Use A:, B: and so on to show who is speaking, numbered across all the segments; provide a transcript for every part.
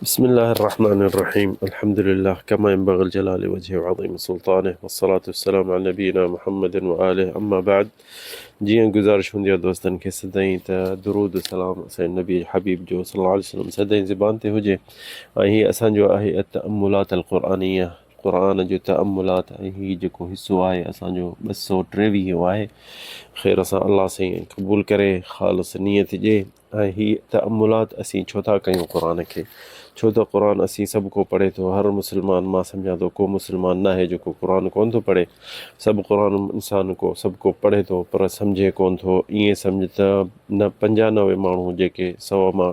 A: بسم الله الرحمن الرحيم. الحمد لله كما ينبغي الجلال وجهه وعظيم سلطانه، والصلاة والسلام على نبينا محمد وآله. أما بعد، جيان गुज़ारिश हूंदी आहे दोस्तनि खे सदाईं त दुरूद सलाम असांजे नबी हबीब जो सल्लल्लाहु अलैहि वसल्लम सदाईं ज़बान ते हुजे। ऐं हीअ असांजो आहे तअम्मुलात अल क़ुरआनिया, क़ुरान जो तअम्मुलात। ऐं हीअ जेको हिसो आहे असांजो 223 आहे। ख़ैर सां अलाह साईं क़बूल करे, ख़ालिस नियत ॾिए। ऐं हीअ तअम्मुलात असीं छो था कयूं क़ुरान खे? छो त क़ुरान असीं सभु को पढ़े थो। हर मुस्लमान, मां सम्झां थो को मुस्लमान न आहे जेको क़ुरान कोन थो पढ़े। सभु क़ुरान इंसान को सभु को पढ़े थो, पर सम्झे कोन थो। ईअं सम्झ त 95 माण्हू जेके 100 मां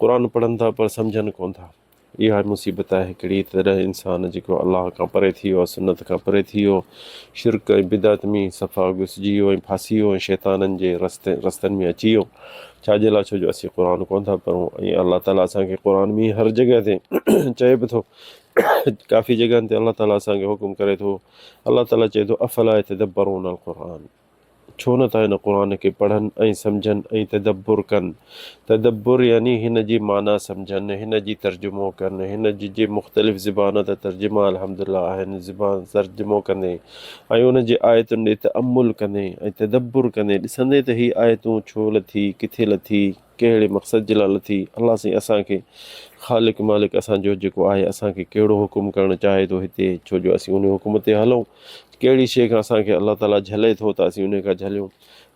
A: क़ुरान पढ़नि था पर सम्झनि कोन था। इहा मुसीबत आहे हिकिड़ी। तॾहिं इंसान जेको अलाह खां परे थी वियो, सुन्नत खां परे थी वियो, शिरक ऐं बिदअत में सफ़ा घुसिजी वियो ऐं फासी वियो ऐं शैताननि जे रस्तनि में अची वियो। छाजे लाइ? छो जो असीं क़ुरान कोन था पढ़ूं। ऐं अलाह ताला असांखे क़ुरान में हर जॻह ते चए बि थो, काफ़ी जॻहनि ते अलाह ताला असांखे हुकुम करे थो। अलाह ताला चए थो अफ़ला यतदब्बरून अल क़ुरान, छो नथा हिन क़ुरान खे पढ़नि ऐं सम्झनि ऐं तदब्बुर कनि। तदब्बुर यानी हिन जी माना सम्झनि, हिन जी तर्जुमो कनि, हिन जी जे मुख़्तलिफ़ ज़बान त तर्जुमा अल्हम्दुलिल्लाह आहिनि, ज़बान तर्जुमो कंदे ऐं उन जे आयतुनि ॾे तअम्मुल कंदे ऐं तदब्बुर कंदे ॾिसंदे त हीअ आयतूं छो लथी, किथे लथी, कहिड़े मक़सद जे लाइ लथी। अलाह साईं असांखे ख़ालिक मालिक असांजो जेको आहे असांखे कहिड़ो हुकुम करणु चाहे थो हिते, छो जो असीं उन हुकुम ते हलूं। कहिड़ी शइ खां असांखे अलाह ताला झले थो त असीं उन खां झलियूं।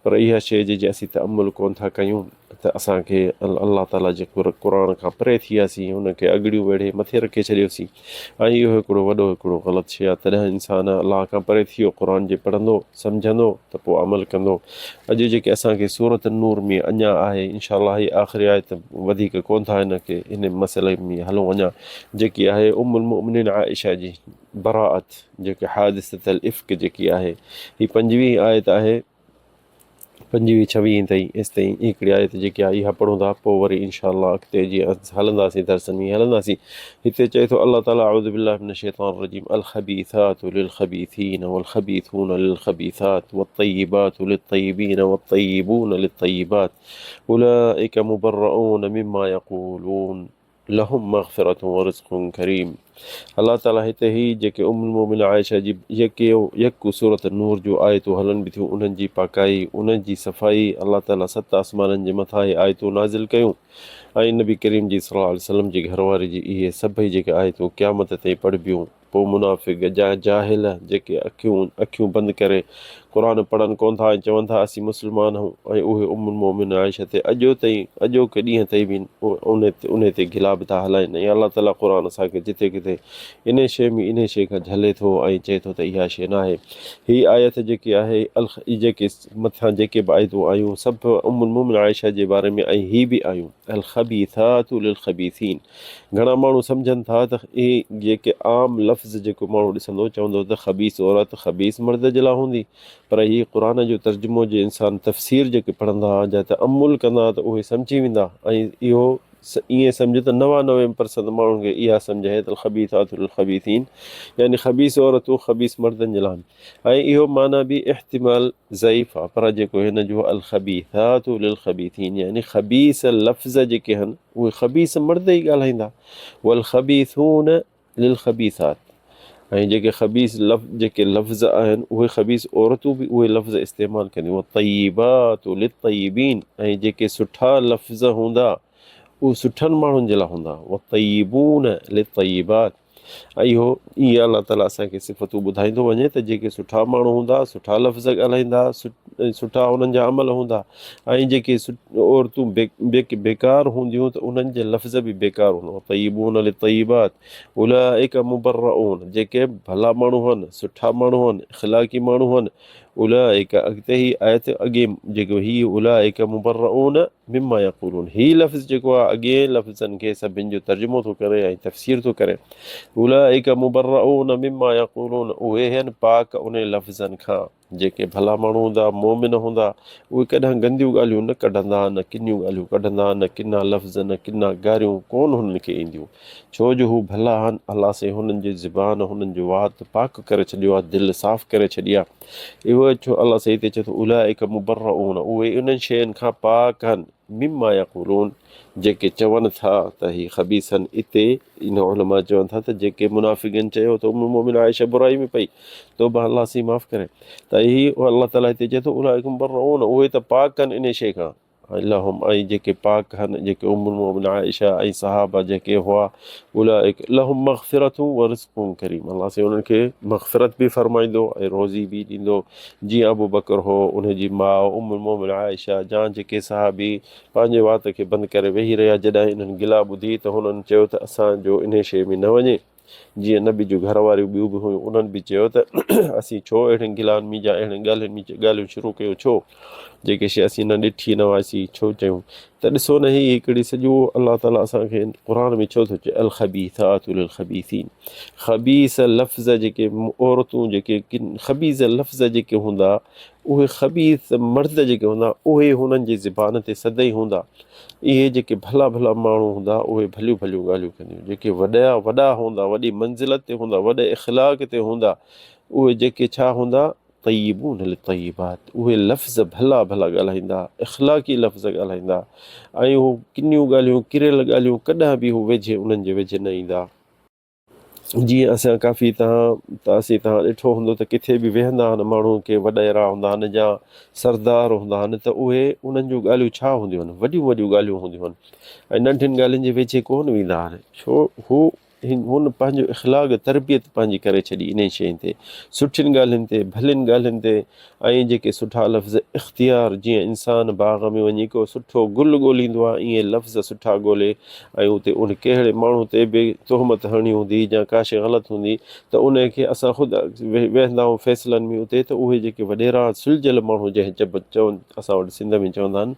A: पर इहा शइ जे असीं तअम्मुल कोन था कयूं त असांखे अलाह ताला जे क़ुरान खां परे थी वियासीं, हुनखे अॻड़ियूं वेड़े मथे रखे छॾियोसीं। ऐं इहो हिकिड़ो ग़लति शइ आहे। तॾहिं इंसानु अलाह खां परे थी वियो, क़ुरान जे पढ़ंदो सम्झंदो त पोइ अमल कंदो। अॼु जेके असांखे सूरत नूर में अञा आहे, इनशाअल्लाह हीअ आख़िरी आहे त वधीक कोन था हिन मसइले में हलूं। अञा जेकी आहे उम्मुल मुमिनीन आइशा जी बराअत, जेके हादिसतल इफ़्क जेकी आहे, हीअ 25 आयत आहे, 25-26 ताईं एसि ताईं हिकिड़ी आयत जेकी आहे इहा पढ़ूं था। पोइ वरी इनशाअल्लाह अॻिते जीअं हलंदासीं दर्सनि में हलंदासीं। हिते चए थो अलाह ताला अऊज़ु बिल्लाहि मिनश शैतानिर रजीम, अल ख़बीसातु लिल ख़बीसीन वल ख़बीसून लिल ख़बीसात वत्तय्यिबातु लित तय्यिबीन वत्तय्यिबून लित तय्यिबात उलाइका मुबर्रऊन मिम्मा यक़ूलून लहुम मग़फ़िरतुन व रिज़्क़ुन करीम। अलाह ताला हिते ही जेके उम्मुल मोमिन आयशा जी यकु सूरत नूर जो आयतूं हलनि बि थियूं, उन्हनि जी पाकाई, उन्हनि जी सफ़ाई, अलाह ताला 7 आसमाननि जे मथां इहे आयतूं नाज़िल कयूं। ऐं नबी करीम जी सल्लल्लाहु अलैहि वसल्लम जी घरवारी जी इहे सभई जेके आयतूं क़यामत ताईं पढ़बियूं। पोइ मुनाफ़िक़ जाहिल जेके अखियूं बंदि करे क़ुरान पढ़नि कोन था ऐं चवनि था असीं मुस्लमान आहियूं, ऐं उहे उम्मुल मोमिन आयशा ते अॼोके ॾींहं ताईं बि उन ते गिला बि था हलाइनि। ऐं अलाह ताला क़ुरान असांखे जिते किथे इन शइ में इन शइ खां झले थो ऐं चए थो त इहा शइ न आहे। हीअ आयत जेकी आहे जेके मथां जेके बि आयतूं आयूं सभु उम्मुल मोमिन आयशा जे बारे में। ऐं हीअ बि आयूं अल ख़बीसातु लिल ख़बीसीन। घणा माण्हू सम्झनि था त इहे जेके आम लफ़्ज़ जेको माण्हू ॾिसंदो चवंदो त ख़बीस औरत ख़बीस मर्द जे लाइ हूंदी, पर हीअ क़ुरान जो तर्जुमो जे इंसान तफ़सीर जेके पढ़ंदा या तअम्मुल कंदा त उहे सम्झी वेंदा। ऐं इहो ईअं सम्झ त 99% माण्हुनि खे इहा सम्झ आहे त ख़बीसातु लिल ख़बीसीन यानी ख़बीस औरतूं ख़बीस मर्दनि जे लाइ। ऐं इहो माना बि इह्तिमाल ज़ईफ़ आहे, पर जेको हिन जो अल ख़बीसातु लिल ख़बीसीन यानी ख़बीस लफ़्ज़ जेके आहिनि उहे ख़बीस मर्द ई ॻाल्हाईंदा, वल ख़बीसून लिल ख़बीसात। ऐं जेके ख़बीस जेके लफ़्ज़ आहिनि उहे ख़बीस औरतूं बि उहे लफ़्ज़ इस्तेमालु कंदियूं। तय्यिबातु लित तय्यिबीन, ऐं जेके सुठा लफ़्ज़ हूंदा उहे सुठनि माण्हुनि जे लाइ हूंदा। वत्तय्यिबून लित तय्यिबात, ऐं इहो ईअं अलाह ताला असांखे सिफ़तूं ॿुधाईंदो वञे त जेके सुठा माण्हू हूंदा, सुठा लफ़्ज़ ॻाल्हाईंदा, सुठा उन्हनि जा अमल हूंदा। ऐं जेके औरतूं बेकार हूंदियूं त उन्हनि जे लफ़्ज़ बि बेकार हूंदा। तय्यिबून लित तय्यिबात उलाइका मुबर्रऊन, जेके भला माण्हू आहिनि, सुठा माण्हू आहिनि, इख़लाक़ी माण्हू आहिनि। उलाइका अॻिते ही आयत अॻे जेको हीअ उलाइका मुबर्रऊन मिम्मा यक़ूलून, हीअ लफ़्ज़ जेको आहे अॻे लफ़्ज़नि खे सभिनि जो तर्जुमो थो करे ऐं तफ़सीर थो करे। उलाइका मुबर्रऊन मिम्मा यक़ूलून, उहे आहिनि पाक उन लफ़्ज़नि खां जेके भला माण्हू हूंदा मोमिन हूंदा उहे कॾहिं गंदियूं ॻाल्हियूं न कढंदा, न किनियूं ॻाल्हियूं कढंदा, न किना लफ़्ज़, न किना ॻारियूं कोन हुननि खे ईंदियूं। छो जो हू भला आहिनि, अलाह से हुननि जी ज़ुबान हुननि जो वात पाक करे छॾियो आहे, दिलि साफ़ु करे छॾी आहे। इहो छो अलाह सही ते चए थो उलाइका मुबर्रऊन, उहे उन्हनि शयुनि खां पाक आहिनि, मिम्मा यक़ूलून, जेके चवनि था त ही ख़बीसन। इते इन उलमा चवनि था त जेके मुनाफ़िक़नि चयो त उम्मुल मोमिन आयशा बुराई में पई, तौबा अलाह सी माफ़ करे, त ही अलाह ताला हिते चए थो उलाइका मुबर्रऊन, उहे त पाक आहिनि इन शइ खां। लहुम, ऐं जेके पाक आहिनि, जेके उम्मुल मोमिन आयशा ऐं सहाबा जेके हुआ, उलाइका लहुम मग़फ़िरतुन व रिज़्क़ुन करीम, अलाह से उन्हनि खे मग़फ़िरत बि फ़रमाईंदो ऐं रोज़ी बि ॾींदो। जीअं अबू बकर हो, उनजी माउ उम्मुल मोमिन आयशा, जा जेके सहाबी पंहिंजे वात खे बंदि करे वेही रहिया, जॾहिं इन्हनि गिला ॿुधी त हुननि चयो त असांजो इन शइ में न वञे। जीअं नबी जूं घर वारियूं ॿियूं बि हुयूं, उन्हनि बि चयो त असीं छो अहिड़नि गिलानि में जा अहिड़ियुनि ॻाल्हियूं शुरू कयूं, छो जेके शइ असीं न ॾिठी न हुआसीं छो चयूं। त ॾिसो न, ही हिकिड़ी सॼो अलाह ताला असांखे क़ुर में छो थो चए अल ख़बीसातु लिल ख़बीसीन, ख़बीस लफ़्ज़ जेके औरतूं जेके ख़बीस लफ़्ज़ जेके हूंदा, उहे ख़बीस मर्द जेके हूंदा उहे हुननि जी ज़ुबान ते सदाईं हूंदा। इहे जेके भला भला माण्हू हूंदा उहे भलियूं भलियूं ॻाल्हियूं कंदियूं, जेके वॾा हूंदा, वॾी मंज़िल ते हूंदा, वॾे इख़लाक़ ते हूंदा, उहे जेके छा हूंदा, तय्यिबून लित्तय्यिबात, उहे लफ़्ज़ भला भला ॻाल्हाईंदा, इख़लाक़ी लफ़्ज़ ॻाल्हाईंदा, ऐं हू किनियूं ॻाल्हियूं किरियल ॻाल्हियूं कॾहिं बि हू वेझे उन्हनि जे वेझे न ईंदा। जीअं असां काफ़ी असीं तव्हां ॾिठो हूंदो त किथे बि वेहंदा आहिनि माण्हू के वॾेरा हूंदा आहिनि या सरदार हूंदा आहिनि, त उहे उन्हनि जूं ॻाल्हियूं छा हूंदियूं आहिनि, वॾियूं वॾियूं ॻाल्हियूं हूंदियूं आहिनि ऐं नंढियुनि ॻाल्हियुनि जे वेझे कोन वेंदा आहिनि। छो हुन पंहिंजो इख़लाक़ तरबियत पंहिंजी करे छॾी इन शयुनि ते, सुठियुनि ॻाल्हियुनि ते, भलियुनि ॻाल्हियुनि ते, ऐं जेके सुठा लफ़्ज़ इख़्तियार, जीअं इंसानु बाग़ में वञी को सुठो गुल ॻोल्हींदो आहे, ईअं लफ़्ज़ सुठा ॻोल्हे ऐं उते उन कहिड़े माण्हू ते बि तोहमत हणी हूंदी या का शइ ग़लति हूंदी त उन खे असां ख़ुदि वेहंदा आहियूं फ़ैसिलनि में उते, त उहे जेके वॾेरा सुलझियल माण्हू जंहिं चवनि असां वटि सिंध में चवंदा आहिनि,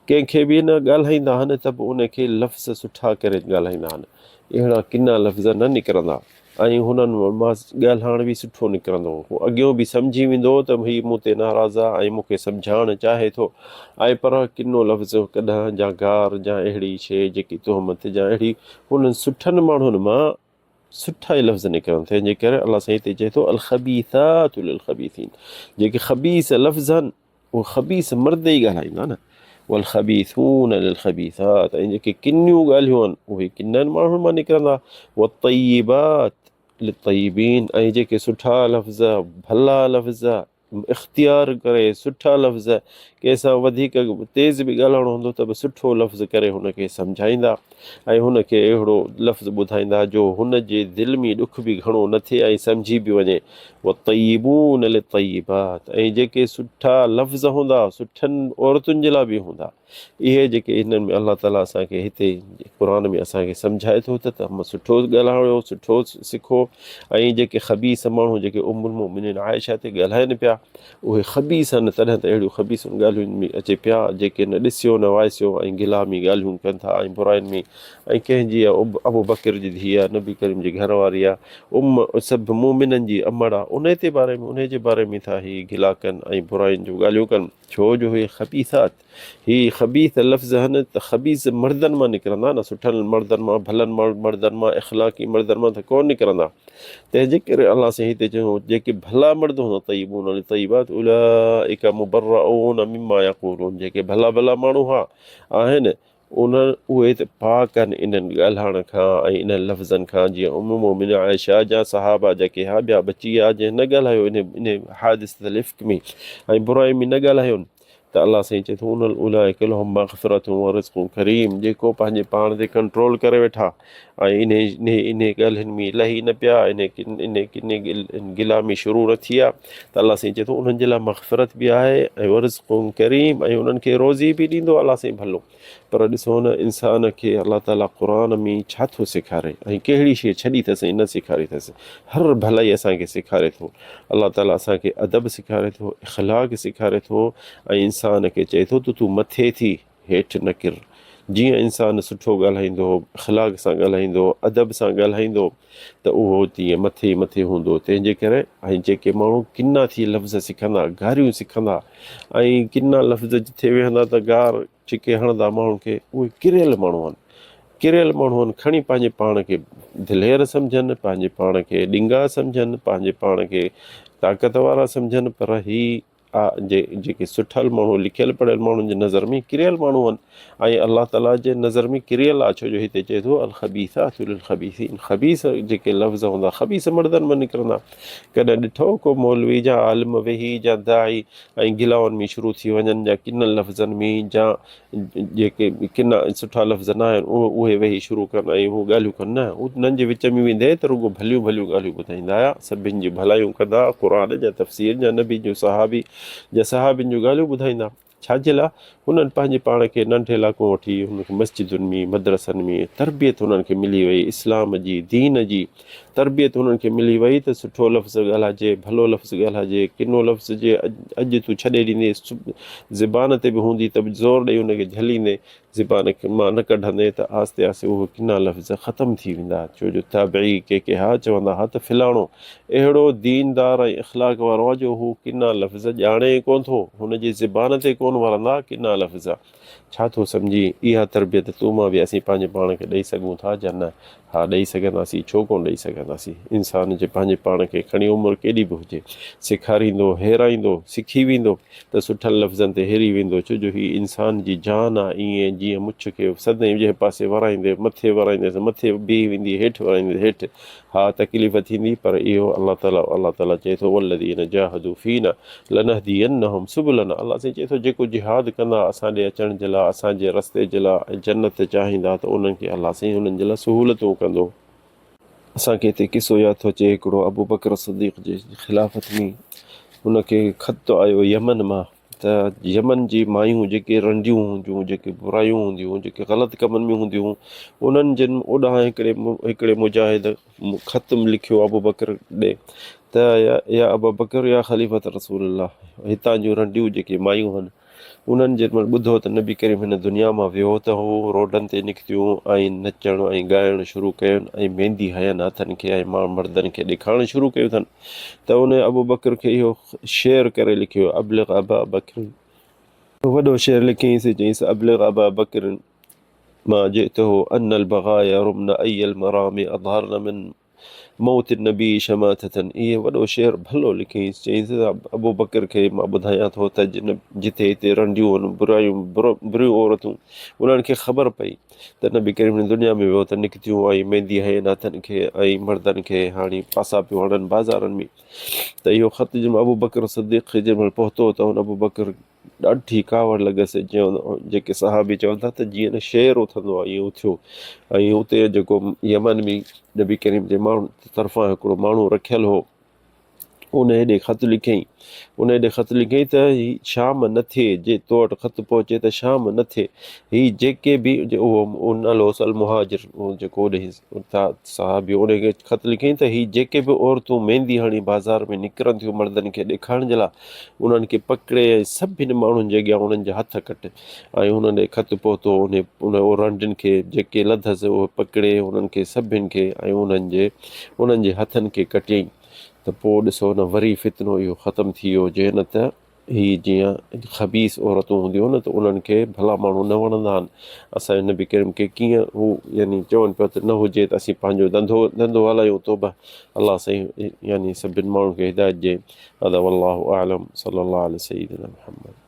A: कंहिंखे बि न ॻाल्हाईंदा आहिनि त बि उन खे लफ़्ज़ सुठा करे ॻाल्हाईंदा आहिनि, अहिड़ा किना लफ़्ज़ न निकिरंदा, ऐं हुननि मां ॻाल्हाइण बि सुठो निकिरंदो, हू अॻियों बि सम्झी वेंदो त भई मूं ते नाराज़ आहे ऐं मूंखे सम्झाइणु चाहे थो, ऐं पर किनो लफ़्ज़ कॾहिं जा गार या अहिड़ी शइ जेकी तोहमत या अहिड़ी, हुननि सुठनि माण्हुनि मां सुठा ई लफ़्ज़ निकिरनि, तंहिंजे करे अलाह साईं हिते चए थो अल ख़बीसातु लिल ख़बीसीन, जेके ख़बीस लफ़्ज़ आहिनि उहे ख़बीस मर्द ई ॻाल्हाईंदा न, वल ख़बीसून लिल ख़बीसात, ऐं जेके किनियूं ॻाल्हियूं आहिनि उहे किननि माण्हुनि मां निकिरंदा, व तय्यिबात लित्तय्यिबीन, ऐं जेके सुठा लफ़्ज़ भला लफ़्ज़ इख़्तियार करे सुठा लफ़्ज़, कंहिंसां वधीक तेज़ बि ॻाल्हाइणो हूंदो त बि सुठो लफ़्ज़ करे हुनखे सम्झाईंदा ऐं हुनखे अहिड़ो लफ़्ज़ ॿुधाईंदा जो हुन जे दिलि में ॾुख बि घणो न थिए ऐं सम्झी बि वञे। व तय्यिबून लित्तय्यिबात, ऐं जेके सुठा लफ़्ज़ हूंदा सुठनि औरतुनि जे लाइ बि हूंदा, इहे जेके हिननि में अलाह ताला असांखे हिते क़ुर में असांखे सम्झाए थो त सुठो ॻाल्हायो, सुठो सिखो, ऐं जेके ख़बीस माण्हू जेके उम्मुल मोमिनीन आयशा ते ॻाल्हाइनि पिया उहे ख़बीस आहिनि, तॾहिं त अहिड़ियूं ख़बीसुनि ॻाल्हियुनि में अचे पिया जेके न ॾिसियो न वाइसियो ऐं गिलामी ॻाल्हियूं कनि था ऐं बुराइनि में, ऐं कंहिंजी अबू बकर जी धीउ आहे, नबी करीम जी घर वारी आहे, सभु मोमिननि जी अमड़ आहे, उन जे बारे में था ही गिला कनि ऐं बुराइनि जूं ॻाल्हियूं कनि, छो जो हे ख़बीसात, ही ख़बीस लफ़्ज़ आहिनि त ख़बीस मर्दनि मां निकिरंदा न, सुठनि मर्दनि मां, भलनि मर्दनि मां, इख़्लाक़ी मर्दनि मां त कोन निकिरंदा। तंहिंजे करे अलाह साईं हिते चयो जेके भला मर्द हूंदा तय्यिबून लित्तय्यिबात उलाइका मुबर्रऊन मिम्मा यक़ूलून, जेके भला भला माण्हू आहिनि उहे त पाक आहिनि इन्हनि ॻाल्हाइण खां ऐं इन्हनि लफ़्ज़नि खां, जीअं उम्मुल मोमिनीन आयशा जा सहाबा जेके ॿिया बची विया जंहिं न ॻाल्हायो इन हादिसतुल इफ़्क में ऐं बुराई में न ॻाल्हायो, त अलाह साईं चए थो उलाइका लहुम मग़फ़िरतुन व रिज़्क़ुन करीम, जेको पंहिंजे पाण ते कंट्रोल करे वेठा ऐं इन ॻाल्हियुनि में लही न पिया, इन गिलामी शुरू न थी आहे, त अलाह साईं चए थो उन्हनि जे लाइ मग़फ़िरत बि आहे ऐं व रिज़्क़ुन करीम, ऐं उन्हनि खे रोज़ी बि ॾींदो अलाह साईं भलो। पर ॾिसो न इंसान खे अलाह ताला क़ुर में छा थो सेखारे ऐं कहिड़ी शइ छॾी अथसि ऐं न सेखारी अथसि, हर भलाई असांखे सेखारे थो, अलाह ताला असांखे अदब सेखारे थो, इख़्लाक़ सेखारे थो, ऐं इंसान खे चए थो त तूं मथे थी हेठि न किर, जीअं इंसानु सुठो ॻाल्हाईंदो, अख़लाक सां ॻाल्हाईंदो, अदब सां ॻाल्हाईंदो त उहो तीअं मथे ई मथे हूंदो। तंहिंजे करे ऐं जेके माण्हू किना थी लफ़्ज़ सिखंदा, गारियूं सिखंदा, ऐं किना लफ़्ज़ जिथे वेहंदा त गार छिके हणंदा माण्हुनि खे, उहे किरियल माण्हू आहिनि। किरियल माण्हू आहिनि। खणी पंहिंजे पाण खे दिलेर सम्झनि, पंहिंजे पाण खे ॾिंगा सम्झनि, पंहिंजे पाण खे ताक़त वारा सम्झनि, पर ही जेके सुठल माण्हू, लिखियल पढ़ियल माण्हुनि जे नज़र में किरियल माण्हू आहिनि। ऐं अलाह ताला जे नज़र में किरियल आहे, छो जो हिते चए थो अल ख़बीसातु लिल ख़बीसीन, ख़बीस जेके लफ़्ज़ हूंदा ख़बीस मर्दनि में निकिरंदा। कॾहिं ॾिठो को मौलवी जा आलिम वेही जा दाई ऐं गिलाउनि में शुरू थी वञनि, या किन लफ़्ज़नि में, जा जेके किना सुठा लफ़्ज़ न आहिनि उहे वेही शुरू कनि ऐं उहे ॻाल्हियूं कनि। न, उन्हनि जे विच में वेंदे त रुॻो भलियूं भलियूं ॻाल्हियूं ॿुधाईंदा हुआ, सभिनि जी भलायूं कंदा, क़ुर जा तफ़सीर जा, नबी जो सहाबियुनि जूं ॻाल्हियूं ॿुधाईंदा। छाजे लाइ? हुननि पंहिंजे पाण खे नंढे इलाइक़ो वठी हुनखे मस्जिदुनि में, मदरसनि में तरबियत हुननि खे मिली वई, इस्लाम जी, दीन जी तरबियत हुननि खे मिली वई त सुठो लफ़्ज़ ॻाल्हाइजे, भलो लफ़्ज़ ॻाल्हाइजे। किनो लफ़्ज़ जे अॼु तूं छॾे ॾींदे, ज़बान ते बि हूंदी त बि ज़ोर ॾेई हुनखे झलींदे, ज़बान खे मां न कढंदे, त आस्ते आस्ते उहे किना लफ़्ज़ ख़तमु थी वेंदा। छो जो ताबई के हा चवंदा हा त फिलाणो अहिड़ो दीनदार ऐं अख़लाक वारो आहे जो हू किना लफ़्ज़ ॼाणे कोन थो, हुनजी ज़बान ते कोन वरंदा किना लफ़्ज़। छा थो सम्झी? इहा तरबियत तूं मां बि असीं पंहिंजे पाण खे ॾेई सघूं था या न? हा, ॾेई सघंदासीं, छो कोन ॾेई सघंदासीं। इंसान जे पंहिंजे पाण खे खणी उमिरि केॾी बि हुजे, सेखारींदो, हेराईंदो, सिखी वेंदो त सुठल लफ़्ज़नि ते हेरी वेंदो। छो जो हीउ इंसान जी जान आहे। ईअं जीअं मुछ खे सदाईं जंहिं पासे वराईंदे, मथे वराईंदेसि मथे बीह वेंदी, हेठि वराईंदे हेठि। हा, तकलीफ़ थींदी, पर इहो अलाह ताला चए थो वल्लज़ीन जाहदू फ़ीना लनहदीयन्नहुम सुबुलना। अलाह साईं चए थो जेको जिहाद कंदा असां ॾे अचण जे लाइ, असांजे रस्ते जे लाइ, जन्नत चाहींदा, त उन्हनि खे अलाह साईं हुननि जे लाइ सहूलतूं कंदो। असांखे हिते किसो यादि थो अचे, हिकिड़ो अबू बकर सिद्दीक़ जे ख़िलाफ़त में हुनखे ख़त आयो यमन मां, त यमन जी मायूं जेके रंडियूं हूंदियूं, जेके बुरायूं हूंदियूं, जेके ग़लति कमनि में हूंदियूं, उन्हनि जिन ओॾां हिकिड़े मुजाहिद ख़त लिखियो अबू बकर ॾे त या अबू बकर या ख़लीफ़त रसूलुल्लाह, हितां जूं रंडियूं जेके मायूं आहिनि, उन्हनि जेमहिल ॿुधो त नबी करीम हिन दुनिया मां वियो, त हू रोडनि ते निकितियूं ऐं नचणु ऐं ॻाइणु शुरू कयुनि ऐं मेहंदी हयनि हथनि खे ऐं मर्दनि खे ॾेखारणु शुरू कयूं अथनि। त उन अबू बकर खे इहो शेर करे लिखियो, अबलिग़ अबा बकर, वॾो शेर लिखियईंसि, चयईंसि अबलिग़ अबा बकर मां जिअतहु अनल बग़ाया रुमन अय्यल मरामी अज़हरन मिन मौत नबी शमाततन। इहे वॾो शेर भलो लिखियईंसि, चयईंसि अबू बकर खे मां ॿुधायां थो त जिथे हिते रंडियूं आहिनि, बुरियूं औरतूं, उन्हनि खे ख़बर पई त नबी करीम दुनिया में वियो त निकितियूं ऐं मेहंदी हयनि हथनि खे ऐं मर्दनि खे हाणे पासा पियो हणनि बाज़ारनि में। त इहो ख़त जंहिंमहिल अबू बकर सिद्दीक़ खे जंहिंमहिल पहुतो त हुन अबू बकर ॾाढी कावड़ लॻसि। जेके सहाबी चवनि था त जीअं न शेर उथंदो आहे ईअं उथियो। ऐं उते जेको यमन में नबी करीम जे माण्हू तरफ़ां हिकिड़ो माण्हू रखियलु हो, उन हेॾे ख़त लिखियईं त ही शाम न थिए, जे तो वटि ख़त पहुचे त शाम न थिए, ही जेके बि उहो नालो अल मुहाजिर जेको होॾे साहबी उनखे ख़त लिखियईं त ही जेके बि औरतूं मेहंदी हणी बाज़ार में निकिरनि थियूं मर्दनि खे ॾेखारण जे लाइ, उन्हनि खे पकिड़े सभिनि माण्हुनि जे अॻियां उन्हनि जा हथ कट। ऐं हुन ॾे ख़त पहुतो, उन रंडियुनि खे जेके लधसि उहे पकिड़े उन्हनि खे सभिनि खे ऐं उन्हनि जे हथनि खे कटियईं। त पोइ ॾिसो न वरी फितनो इहो ख़तमु थी वियो। जे न त ही जीअं ख़बीस औरतूं हूंदियूं न, त उन्हनि खे भला माण्हू न वणंदा आहिनि। असांजे नबी करीम खे कीअं हू यानी चवनि पिया त न हुजे त असीं पंहिंजो धंधो हलायूं, तौबा अलाह साईं यानी सभिनि माण्हुनि खे हिदायत ॾिए। हदा वल्लाहु आलम सल्लल्लाहु अलैहि सय्यिदना मुहम्मद।